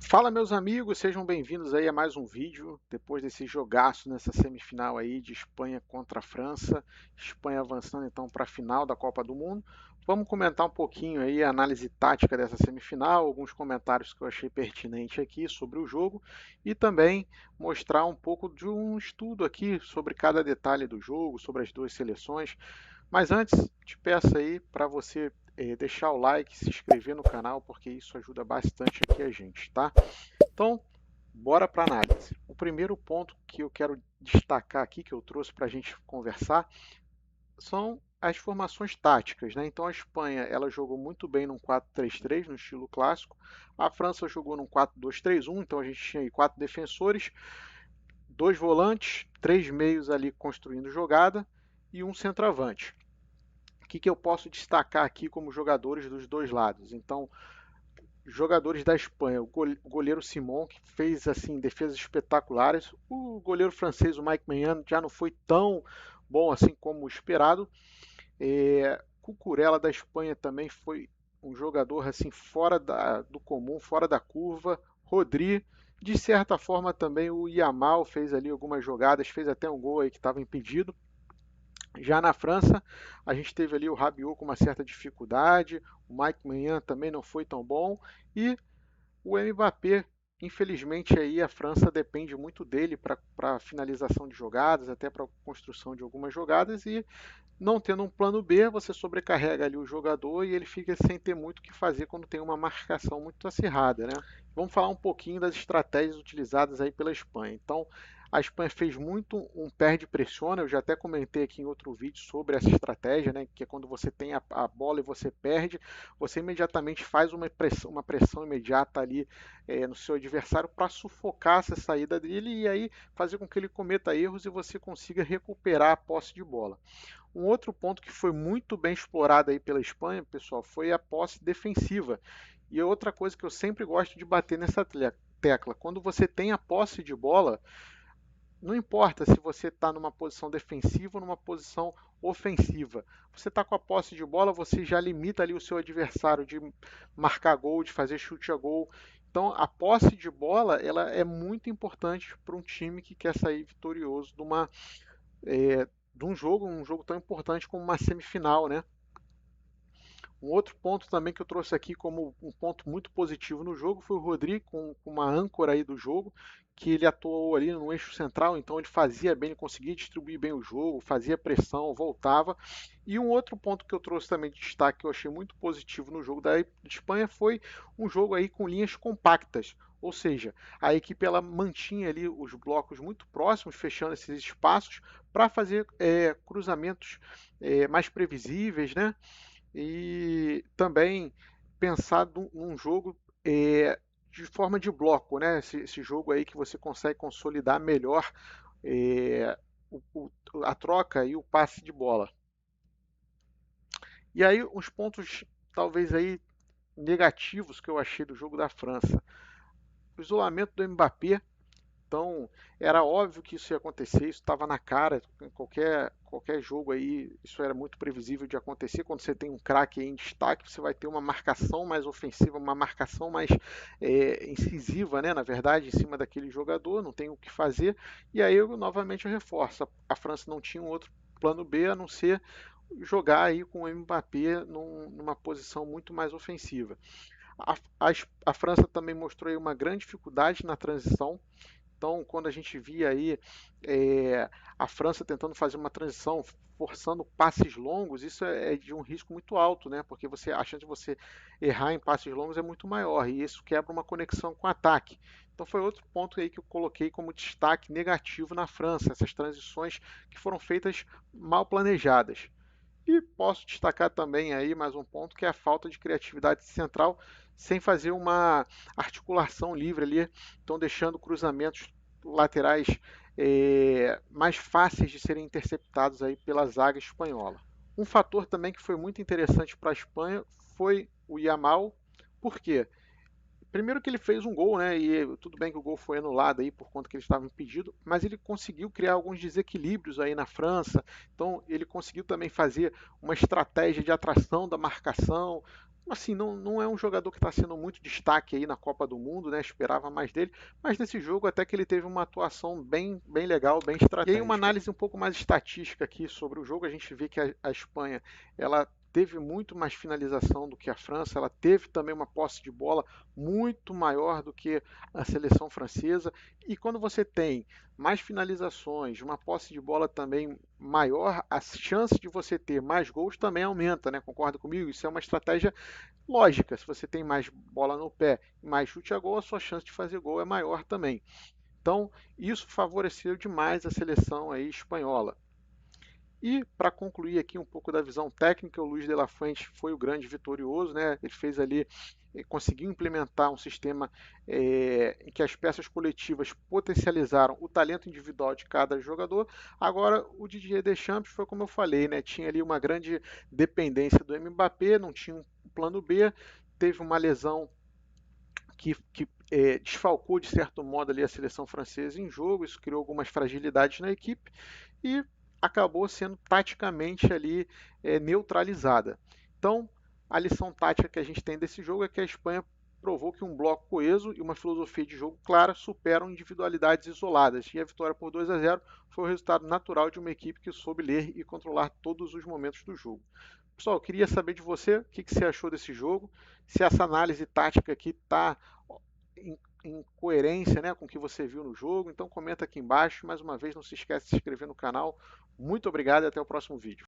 Fala, meus amigos, sejam bem-vindos aí a mais um vídeo, depois desse jogaço nessa semifinal aí de Espanha contra a França, Espanha avançando então para a final da Copa do Mundo. Vamos comentar um pouquinho aí a análise tática dessa semifinal, alguns comentários que eu achei pertinente aqui sobre o jogo e também mostrar um pouco de um estudo aqui sobre cada detalhe do jogo, sobre as duas seleções. Mas antes, te peço aí para você deixar o like, se inscrever no canal, porque isso ajuda bastante aqui a gente, tá? Então, bora para a análise. O primeiro ponto que eu quero destacar aqui, que eu trouxe para a gente conversar, são as formações táticas, né? Então a Espanha ela jogou muito bem num 4-3-3 no estilo clássico. A França jogou num 4-2-3-1, então a gente tinha aí quatro defensores, dois volantes, três meios ali construindo jogada e um centroavante. O que eu posso destacar aqui como jogadores dos dois lados? Então, jogadores da Espanha, o goleiro Simon, que fez assim defesas espetaculares. O goleiro francês, o Mike Maignan, já não foi tão bom assim como esperado. Cucurella da Espanha também foi um jogador assim fora do comum, fora da curva. Rodri, de certa forma também o Yamal fez ali algumas jogadas, fez até um gol aí que estava impedido. Já na França, a gente teve ali o Rabiot com uma certa dificuldade, o Mike Maignan também não foi tão bom e o Mbappé, infelizmente, aí a França depende muito dele para finalização de jogadas, até para construção de algumas jogadas, e não tendo um plano B, você sobrecarrega ali o jogador e ele fica sem ter muito o que fazer quando tem uma marcação muito acirrada, né? Vamos falar um pouquinho das estratégias utilizadas aí pela Espanha. Então, a Espanha fez muito um perde-pressiona, eu já até comentei aqui em outro vídeo sobre essa estratégia, né? Que é quando você tem a bola e você perde, você imediatamente faz uma pressão imediata ali no seu adversário para sufocar essa saída dele e aí fazer com que ele cometa erros e você consiga recuperar a posse de bola. Um outro ponto que foi muito bem explorado aí pela Espanha, pessoal, foi a posse defensiva. E outra coisa que eu sempre gosto de bater nessa tecla, quando você tem a posse de bola, não importa se você está numa posição defensiva ou numa posição ofensiva. Você está com a posse de bola, você já limita ali o seu adversário de marcar gol, de fazer chute a gol. Então, a posse de bola ela é muito importante para um time que quer sair vitorioso de um jogo tão importante como uma semifinal, né? Um outro ponto também que eu trouxe aqui como um ponto muito positivo no jogo foi o Rodrigo com uma âncora aí do jogo, que ele atuou ali no eixo central, então ele fazia bem, ele conseguia distribuir bem o jogo, fazia pressão, voltava. E um outro ponto que eu trouxe também de destaque que eu achei muito positivo no jogo da Espanha foi um jogo aí com linhas compactas, ou seja, a equipe ela mantinha ali os blocos muito próximos, fechando esses espaços para fazer cruzamentos mais previsíveis, né? E também pensar num jogo de forma de bloco, né? Esse jogo aí que você consegue consolidar melhor é, a troca e o passe de bola. E aí os pontos talvez aí negativos que eu achei do jogo da França. O isolamento do Mbappé. Então, era óbvio que isso ia acontecer, isso estava na cara, em qualquer jogo aí, isso era muito previsível de acontecer. Quando você tem um craque em destaque, você vai ter uma marcação mais ofensiva, uma marcação mais incisiva, né, na verdade, em cima daquele jogador, não tem o que fazer. E aí, novamente, eu reforço, a França não tinha um outro plano B a não ser jogar aí com o Mbappé numa posição muito mais ofensiva. A, a, a França também mostrou aí uma grande dificuldade na transição, então, quando a gente via aí a França tentando fazer uma transição, forçando passes longos, isso é de um risco muito alto, né? Porque a chance de você errar em passes longos é muito maior e isso quebra uma conexão com o ataque. Então, foi outro ponto aí que eu coloquei como destaque negativo na França, essas transições que foram feitas mal planejadas. E posso destacar também aí mais um ponto que é a falta de criatividade central sem fazer uma articulação livre ali, então deixando cruzamentos laterais mais fáceis de serem interceptados aí pela zaga espanhola. Um fator também que foi muito interessante para a Espanha foi o Yamal, por quê? Primeiro que ele fez um gol, né? E tudo bem que o gol foi anulado aí por conta que ele estava impedido, mas ele conseguiu criar alguns desequilíbrios aí na França. Então ele conseguiu também fazer uma estratégia de atração da marcação, assim, não é um jogador que está sendo muito destaque aí na Copa do Mundo, né? Esperava mais dele, mas nesse jogo até que ele teve uma atuação bem legal, bem estratégica. E aí uma análise um pouco mais estatística aqui sobre o jogo, a gente vê que a Espanha, ela teve muito mais finalização do que a França, ela teve também uma posse de bola muito maior do que a seleção francesa, e quando você tem mais finalizações, uma posse de bola também maior, a chance de você ter mais gols também aumenta, né? Concorda comigo? Isso é uma estratégia lógica. Se você tem mais bola no pé e mais chute a gol, a sua chance de fazer gol é maior também. Então, isso favoreceu demais a seleção aí espanhola. E para concluir aqui um pouco da visão técnica, o Luiz de la Fuente foi o grande vitorioso, né? Ele fez ali, conseguiu implementar um sistema em que as peças coletivas potencializaram o talento individual de cada jogador. Agora, o Didier Deschamps foi como eu falei, né? Tinha ali uma grande dependência do Mbappé, não tinha um plano B, teve uma lesão que desfalcou de certo modo ali a seleção francesa em jogo, isso criou algumas fragilidades na equipe e acabou sendo taticamente ali neutralizada. Então, a lição tática que a gente tem desse jogo é que a Espanha provou que um bloco coeso e uma filosofia de jogo clara superam individualidades isoladas. E a vitória por 2-0 foi o resultado natural de uma equipe que soube ler e controlar todos os momentos do jogo. Pessoal, eu queria saber de você o que você achou desse jogo, se essa análise tática aqui está em coerência, né, com o que você viu no jogo. Então comenta aqui embaixo. Mais uma vez, não se esquece de se inscrever no canal. Muito obrigado e até o próximo vídeo.